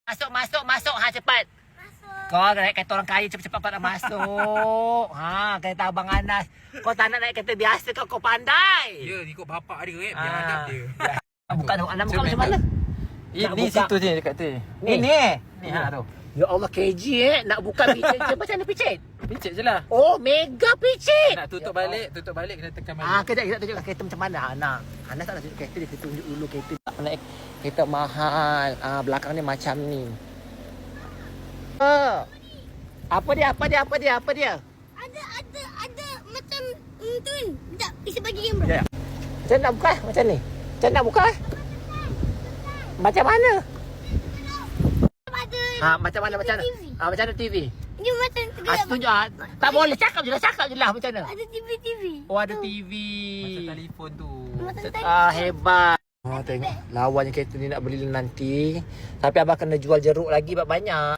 Masuk. Ha, cepat. Kau naik kereta orang kaya cepat-cepat nak masuk. Ha, kereta Abang Anas. Kau tak nak naik kereta biasa kau pandai. Ya, ikut bapak dia biar adab dia. Buka macam mana? Ini situ je dekat tu. Ni. Ni ha tu. Ya Allah, KG nak buka picit je. Macam mana picit? Picit je lah. Oh, mega picit. Nak tutup balik kena tekan Kejap kita tunjukkan kereta macam mana. Anas tak nak tunjuk kereta, dia tunjuk dulu kereta. Tak naik kereta mahal. Belakang ni macam ni. Apa dia? Ada macam tu. Sekejap, isi bagi kamera. Ya. Macam nak buka? Macam ni. Macam mana? Ada Macam mana? TV. Macam mana TV? Dia macam tergelap. Setuju. Tak boleh cakap je lah macam mana? Ada TV. Oh, ada TV. macam telefon tu. Macam tadi. Hebat. Tengok lawannya kereta ni nak beli nanti. Tapi abang kena jual jeruk lagi banyak.